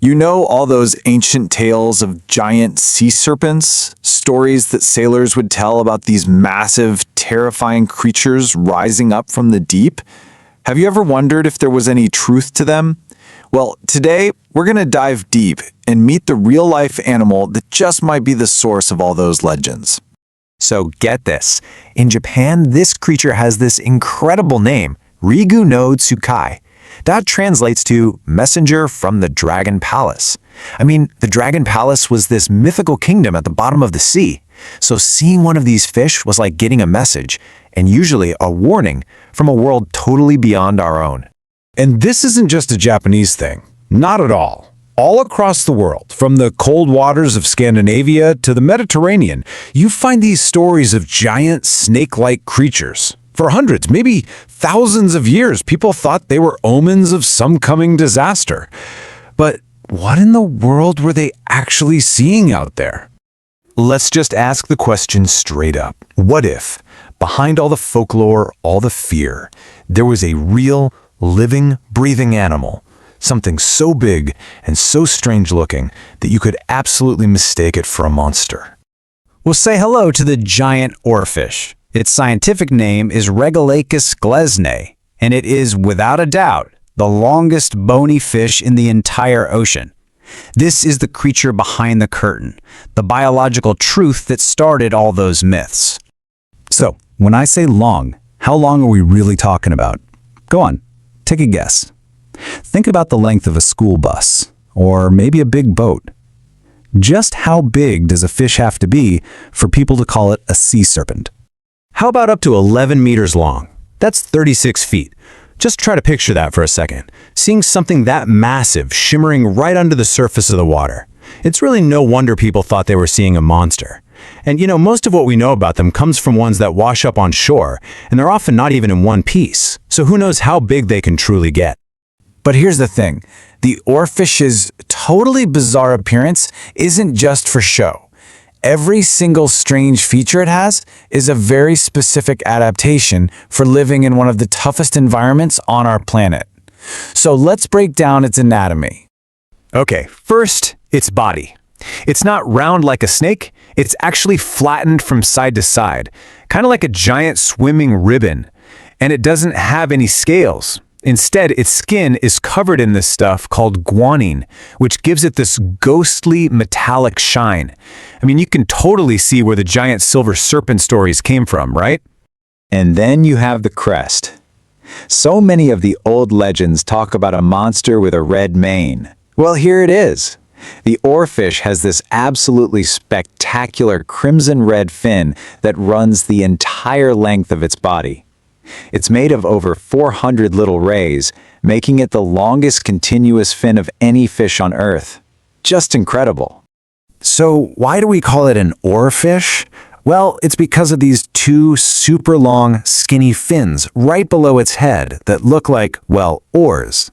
You know all those ancient tales of giant sea serpents? Stories that sailors would tell about these massive, terrifying creatures rising up from the deep? Have you ever wondered if there was any truth to them? Well, today we're going to dive deep and meet the real-life animal that just might be the source of all those legends. So get this. In Japan, this creature has this incredible name, Rigu no Tsukai. That translates to messenger from the Dragon Palace. I mean, the Dragon Palace was this mythical kingdom at the bottom of the sea. So seeing one of these fish was like getting a message, and usually a warning, from a world totally beyond our own. And this isn't just a Japanese thing. Not at all. All across the world, from the cold waters of Scandinavia to the Mediterranean, you find these stories of giant snake-like creatures. For hundreds, maybe thousands of years, people thought they were omens of some coming disaster. But what in the world were they actually seeing out there? Let's just ask the question straight up. What if, behind all the folklore, all the fear, there was a real, living, breathing animal, something so big and so strange-looking that you could absolutely mistake it for a monster? We'll say hello to the giant oarfish. Its scientific name is Regolachus glesnae, and it is, without a doubt, the longest bony fish in the entire ocean. This is the creature behind the curtain, the biological truth that started all those myths. So, when I say long, how long are we really talking about? Go on, take a guess. Think about the length of a school bus, or maybe a big boat. Just how big does a fish have to be for people to call it a sea serpent? How about up to 11 meters long? That's 36 feet. Just try to picture that for a second. Seeing something that massive shimmering right under the surface of the water. It's really no wonder people thought they were seeing a monster. And you know, most of what we know about them comes from ones that wash up on shore, and they're often not even in one piece. So who knows how big they can truly get. But here's the thing. The oarfish's totally bizarre appearance isn't just for show. Every single strange feature it has is a very specific adaptation for living in one of the toughest environments on our planet. So let's break down its anatomy. Okay, first, its body. It's not round like a snake, it's actually flattened from side to side, kind of like a giant swimming ribbon. And it doesn't have any scales. Instead, its skin is covered in this stuff called guanine, which gives it this ghostly metallic shine. I mean, you can totally see where the giant silver serpent stories came from, right? And then you have the crest. So many of the old legends talk about a monster with a red mane. Well, here it is. The oarfish has this absolutely spectacular crimson-red fin that runs the entire length of its body. It's made of over 400 little rays, making it the longest continuous fin of any fish on Earth. Just incredible. So why do we call it an oarfish? Well, it's because of these two super long, skinny fins right below its head that look like, well, oars.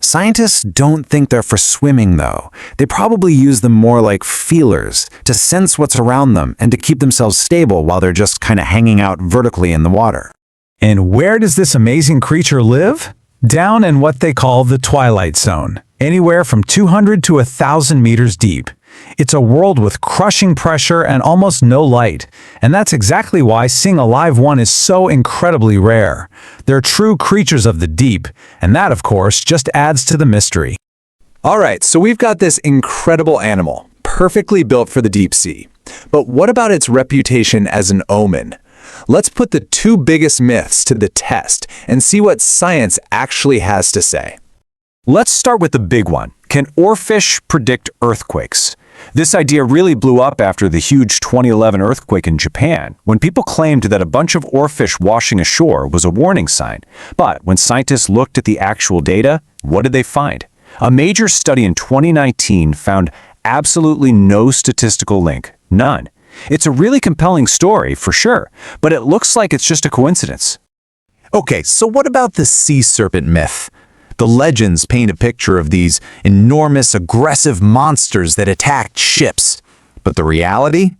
Scientists don't think they're for swimming, though. They probably use them more like feelers, to sense what's around them and to keep themselves stable while they're just kind of hanging out vertically in the water. And where does this amazing creature live? Down in what they call the twilight zone, anywhere from 200 to 1,000 meters deep. It's a world with crushing pressure and almost no light, and that's exactly why seeing a live one is so incredibly rare. They're true creatures of the deep, and that, of course, just adds to the mystery. All right, so we've got this incredible animal, perfectly built for the deep sea. But what about its reputation as an omen? Let's put the two biggest myths to the test and see what science actually has to say. Let's start with the big one. Can oarfish predict earthquakes? This idea really blew up after the huge 2011 earthquake in Japan, when people claimed that a bunch of oarfish washing ashore was a warning sign. But when scientists looked at the actual data, what did they find? A major study in 2019 found absolutely no statistical link. None. It's a really compelling story, for sure, but it looks like it's just a coincidence. Okay, so what about the sea serpent myth? The legends paint a picture of these enormous, aggressive monsters that attacked ships. But the reality?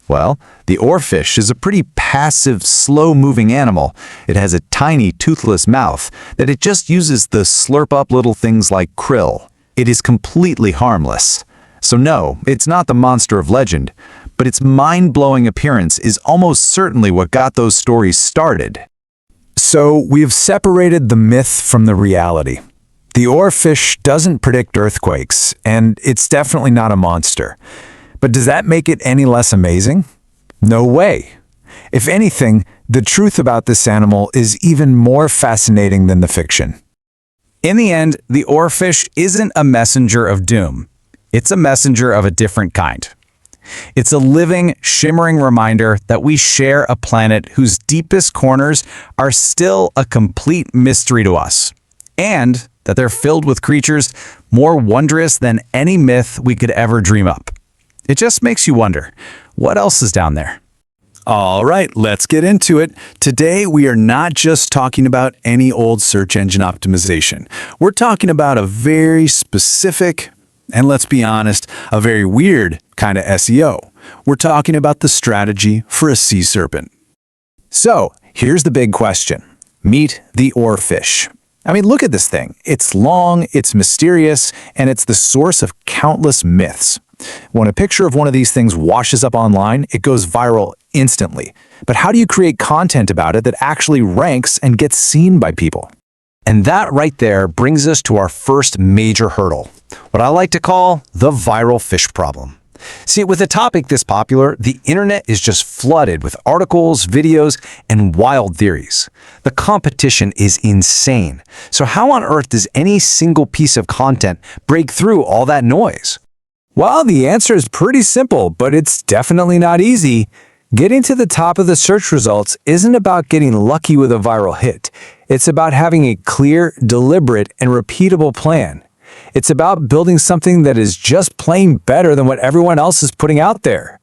Well, the oarfish is a pretty passive, slow-moving animal. It has a tiny, toothless mouth that it just uses to slurp up little things like krill. it is completely harmless. So no, it's not the monster of legend, but its mind-blowing appearance is almost certainly what got those stories started. So we've separated the myth from the reality. The oarfish doesn't predict earthquakes, and it's definitely not a monster. But does that make it any less amazing? No way. If anything, the truth about this animal is even more fascinating than the fiction. In the end, the oarfish isn't a messenger of doom. It's a messenger of a different kind. It's a living, shimmering reminder that we share a planet whose deepest corners are still a complete mystery to us, and that they're filled with creatures more wondrous than any myth we could ever dream up. It just makes you wonder, what else is down there? All right, let's get into it. Today, we are not just talking about any old search engine optimization. We're talking about a very specific, and let's be honest, a very weird kind of SEO. We're talking about the strategy for a sea serpent. So, here's the big question. Meet the oarfish. I mean, look at this thing. It's long, it's mysterious, and it's the source of countless myths. When a picture of one of these things washes up online, it goes viral instantly. But how do you create content about it that actually ranks and gets seen by people? And that right there brings us to our first major hurdle, what I like to call the viral fish problem. See, with a topic this popular, the internet is just flooded with articles, videos, and wild theories. The competition is insane. So how on earth does any single piece of content break through all that noise? Well, the answer is pretty simple, but it's definitely not easy. Getting to the top of the search results isn't about getting lucky with a viral hit. It's about having a clear, deliberate, and repeatable plan. It's about building something that is just plain better than what everyone else is putting out there.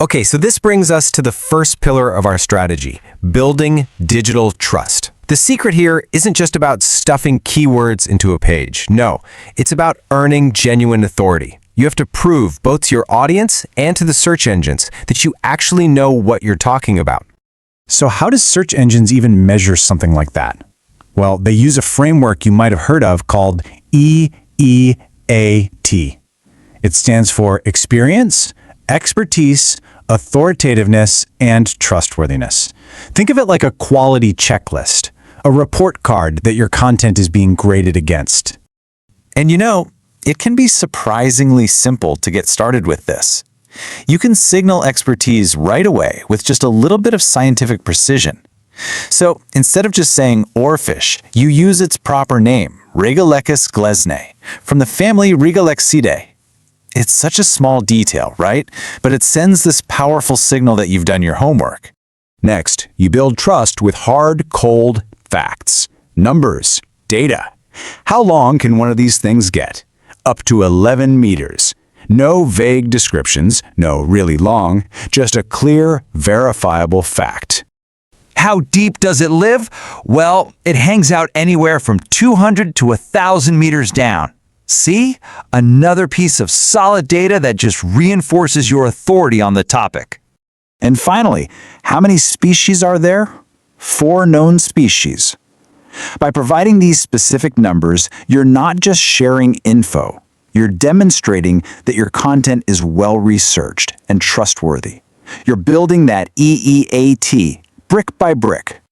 Okay, so this brings us to the first pillar of our strategy, building digital trust. The secret here isn't just about stuffing keywords into a page. No, it's about earning genuine authority. You have to prove both to your audience and to the search engines that you actually know what you're talking about. So how does search engines even measure something like that? Well, they use a framework you might have heard of called EEAT. It stands for experience, expertise, authoritativeness, and trustworthiness. Think of it like a quality checklist, a report card that your content is being graded against. And you know, it can be surprisingly simple to get started with this. You can signal expertise right away with just a little bit of scientific precision. So instead of just saying oarfish, you use its proper name, Regalecus glesnae, from the family Regaleccidae. It's such a small detail, right? But it sends this powerful signal that you've done your homework. Next, you build trust with hard, cold facts, numbers, data. How long can one of these things get? Up to 11 meters. No vague descriptions, no really long, just a clear, verifiable fact. How deep does it live? Well, it hangs out anywhere from 200 to 1,000 meters down. See? Another piece of solid data that just reinforces your authority on the topic. And finally, how many species are there? 4 known species. By providing these specific numbers, you're not just sharing info. You're demonstrating that your content is well-researched and trustworthy. You're building that EEAT, brick by brick.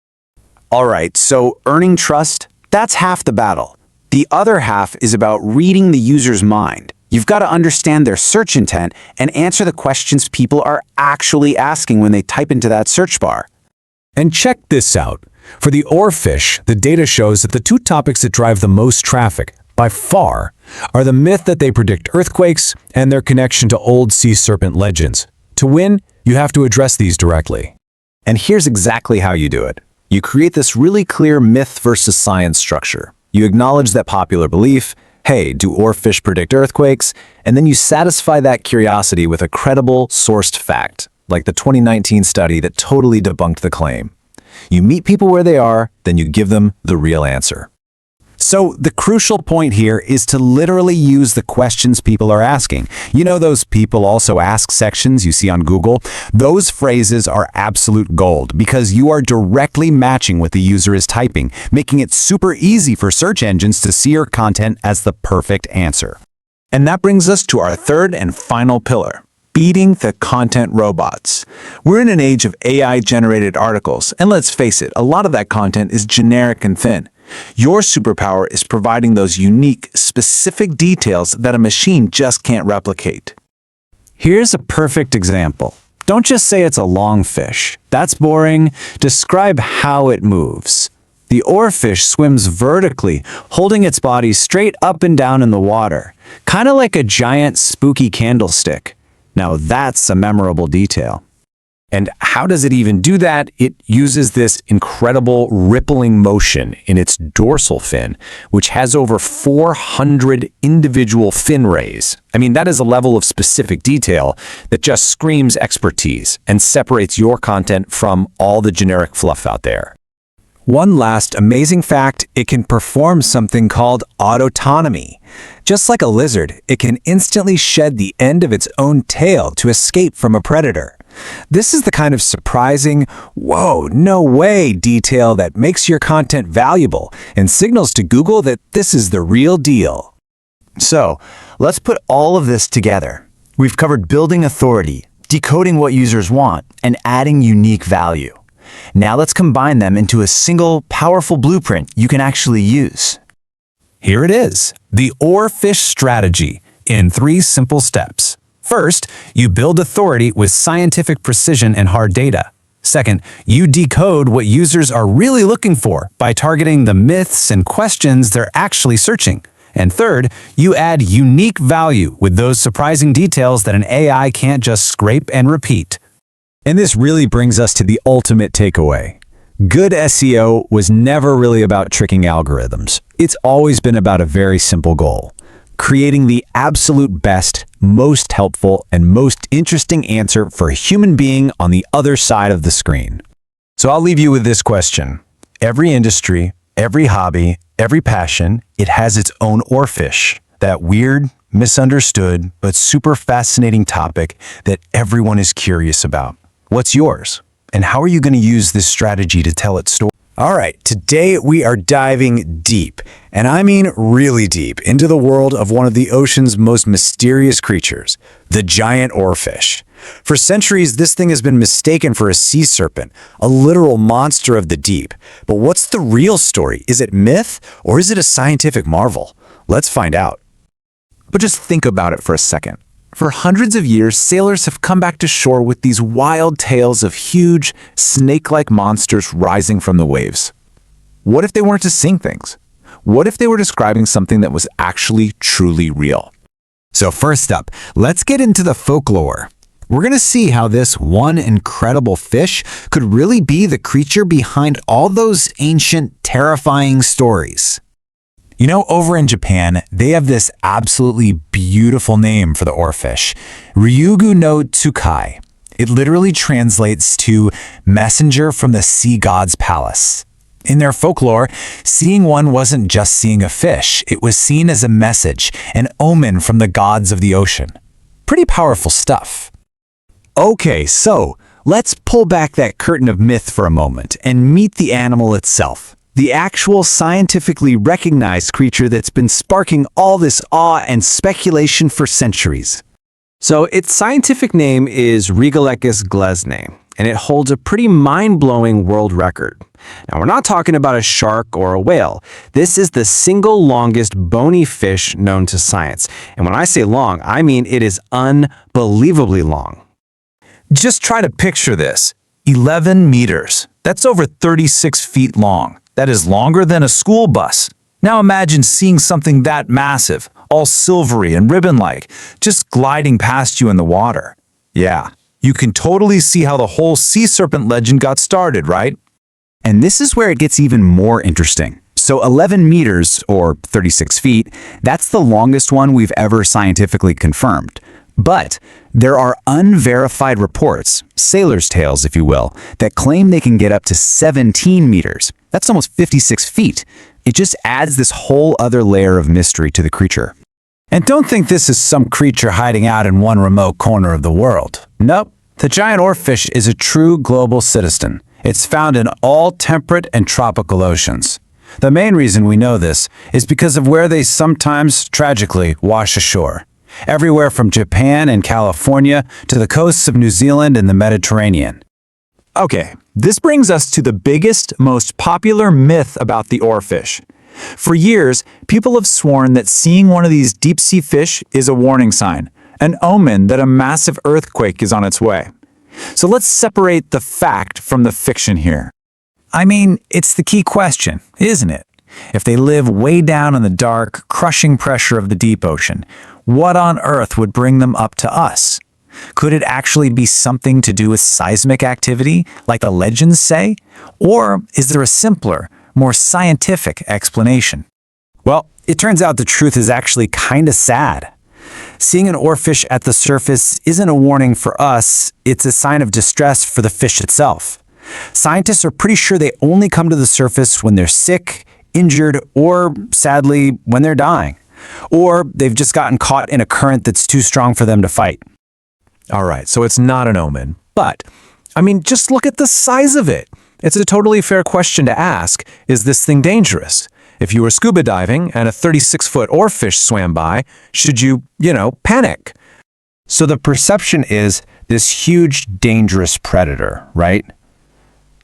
All right, so earning trust, that's half the battle. The other half is about reading the user's mind. You've got to understand their search intent and answer the questions people are actually asking when they type into that search bar. And check this out. For the oarfish, the data shows that the 2 topics that drive the most traffic, by far, are the myth that they predict earthquakes and their connection to old sea serpent legends. To win, you have to address these directly. And here's exactly how you do it. You create this really clear myth versus science structure. You acknowledge that popular belief, hey, do oarfish predict earthquakes? And then you satisfy that curiosity with a credible, sourced fact, like the 2019 study that totally debunked the claim. You meet people where they are, then you give them the real answer. So the crucial point here is to literally use the questions people are asking. You know those people also ask sections you see on Google? Those phrases are absolute gold because you are directly matching what the user is typing, making it super easy for search engines to see your content as the perfect answer. And that brings us to our third and final pillar, beating the content robots. We're in an age of AI-generated articles, and let's face it, a lot of that content is generic and thin. Your superpower is providing those unique, specific details that a machine just can't replicate. Here's a perfect example. Don't just say it's a long fish. That's boring. Describe how it moves. The oarfish swims vertically, holding its body straight up and down in the water, kind of like a giant spooky candlestick. Now that's a memorable detail. And how does it even do that? It uses this incredible rippling motion in its dorsal fin, which has over 400 individual fin rays. I mean, that is a level of specific detail that just screams expertise and separates your content from all the generic fluff out there. One last amazing fact, it can perform something called autotomy. Just like a lizard, it can instantly shed the end of its own tail to escape from a predator. This is the kind of surprising, whoa, no way detail that makes your content valuable and signals to Google that this is the real deal. So, let's put all of this together. We've covered building authority, decoding what users want, and adding unique value. Now let's combine them into a single, powerful blueprint you can actually use. Here it is, the Oarfish strategy in 3 simple steps. First, you build authority with scientific precision and hard data. Second, you decode what users are really looking for by targeting the myths and questions they're actually searching. And third, you add unique value with those surprising details that an AI can't just scrape and repeat. And this really brings us to the ultimate takeaway. Good SEO was never really about tricking algorithms. It's always been about a very simple goal: creating the absolute best, most helpful, and most interesting answer for a human being on the other side of the screen. So I'll leave you with this question. Every industry, every hobby, every passion, it has its own oarfish. That weird, misunderstood, but super fascinating topic that everyone is curious about. What's yours? And how are you going to use this strategy to tell its story? All right, today we are diving deep, and I mean really deep, into the world of one of the ocean's most mysterious creatures, the giant oarfish. For centuries, this thing has been mistaken for a sea serpent, a literal monster of the deep. But what's the real story? Is it myth, or is it a scientific marvel? Let's find out. But just think about it for a second. For hundreds of years, sailors have come back to shore with these wild tales of huge, snake-like monsters rising from the waves. What if they weren't just seeing things? What if they were describing something that was actually truly real? So first up, let's get into the folklore. We're going to see how this one incredible fish could really be the creature behind all those ancient, terrifying stories. You know, over in Japan, they have this absolutely beautiful name for the oarfish, Ryugu no Tsukai. It literally translates to messenger from the sea god's palace. In their folklore, seeing one wasn't just seeing a fish, it was seen as a message, an omen from the gods of the ocean. Pretty powerful stuff. Okay, so let's pull back that curtain of myth for a moment and meet the animal itself. The actual scientifically recognized creature that's been sparking all this awe and speculation for centuries. So its scientific name is Regalecus glesnae, and it holds a pretty mind-blowing world record. Now, we're not talking about a shark or a whale. This is the single longest bony fish known to science. And when I say long, I mean it is unbelievably long. Just try to picture this. 11 meters. That's over 36 feet long. That is longer than a school bus. Now imagine seeing something that massive, all silvery and ribbon-like, just gliding past you in the water. Yeah, you can totally see how the whole sea serpent legend got started, right? And this is where it gets even more interesting. So 11 meters, or 36 feet, that's the longest one we've ever scientifically confirmed. But there are unverified reports, sailors' tales if you will, that claim they can get up to 17 meters. That's almost 56 feet. It just adds this whole other layer of mystery to the creature. And don't think this is some creature hiding out in one remote corner of the world. Nope. The giant oarfish is a true global citizen. It's found in all temperate and tropical oceans. The main reason we know this is because of where they sometimes, tragically, wash ashore. Everywhere from Japan and California to the coasts of New Zealand and the Mediterranean. Okay, this brings us to the biggest, most popular myth about the oarfish. For years, people have sworn that seeing one of these deep-sea fish is a warning sign, an omen that a massive earthquake is on its way. So let's separate the fact from the fiction here. I mean, it's the key question, isn't it? If they live way down in the dark, crushing pressure of the deep ocean, what on earth would bring them up to us? Could it actually be something to do with seismic activity, like the legends say? Or is there a simpler, more scientific explanation? Well, it turns out the truth is actually kind of sad. Seeing an oarfish at the surface isn't a warning for us, it's a sign of distress for the fish itself. Scientists are pretty sure they only come to the surface when they're sick, injured, or, sadly, when they're dying. Or they've just gotten caught in a current that's too strong for them to fight. All right, so it's not an omen. But, I mean, just look at the size of it. It's a totally fair question to ask, is this thing dangerous? If you were scuba diving and a 36-foot oarfish swam by, should you, panic? So the perception is this huge, dangerous predator, right?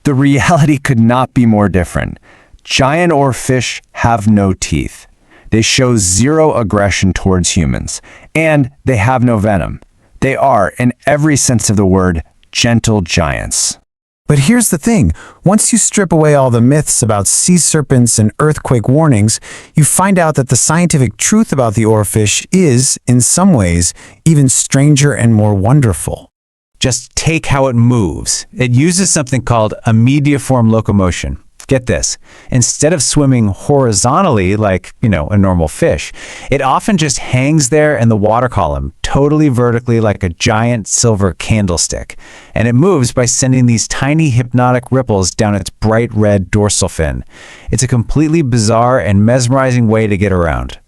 The reality could not be more different. Giant oarfish have no teeth. They show zero aggression towards humans, and they have no venom. They are, in every sense of the word, gentle giants. But here's the thing. Once you strip away all the myths about sea serpents and earthquake warnings, you find out that the scientific truth about the oarfish is, in some ways, even stranger and more wonderful. Just take how it moves. It uses something called a mediaform locomotion. Get this. Instead of swimming horizontally like, a normal fish, it often just hangs there in the water column, totally vertically like a giant silver candlestick. And it moves by sending these tiny hypnotic ripples down its bright red dorsal fin. It's a completely bizarre and mesmerizing way to get around.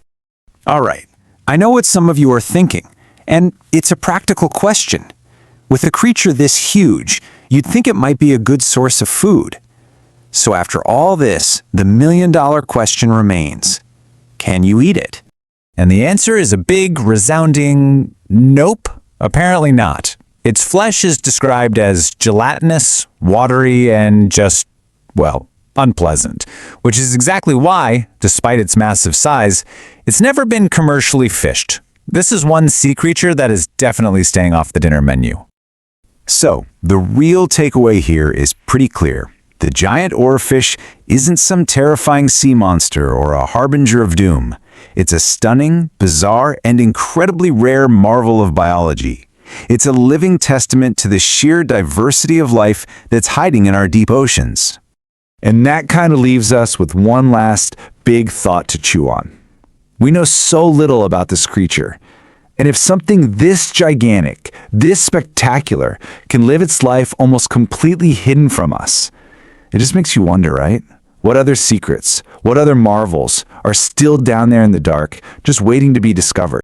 All right, I know what some of you are thinking, and it's a practical question. With a creature this huge, you'd think it might be a good source of food. So after all this, the million-dollar question remains. Can you eat it? And the answer is a big, resounding nope, apparently not. Its flesh is described as gelatinous, watery, and just, unpleasant, which is exactly why, despite its massive size, it's never been commercially fished. This is one sea creature that is definitely staying off the dinner menu. So, the real takeaway here is pretty clear. The giant oarfish isn't some terrifying sea monster or a harbinger of doom. It's a stunning, bizarre, and incredibly rare marvel of biology. It's a living testament to the sheer diversity of life that's hiding in our deep oceans. And that kind of leaves us with one last big thought to chew on. We know so little about this creature. And if something this gigantic, this spectacular, can live its life almost completely hidden from us, it just makes you wonder, right? What other secrets, what other marvels are still down there in the dark, just waiting to be discovered?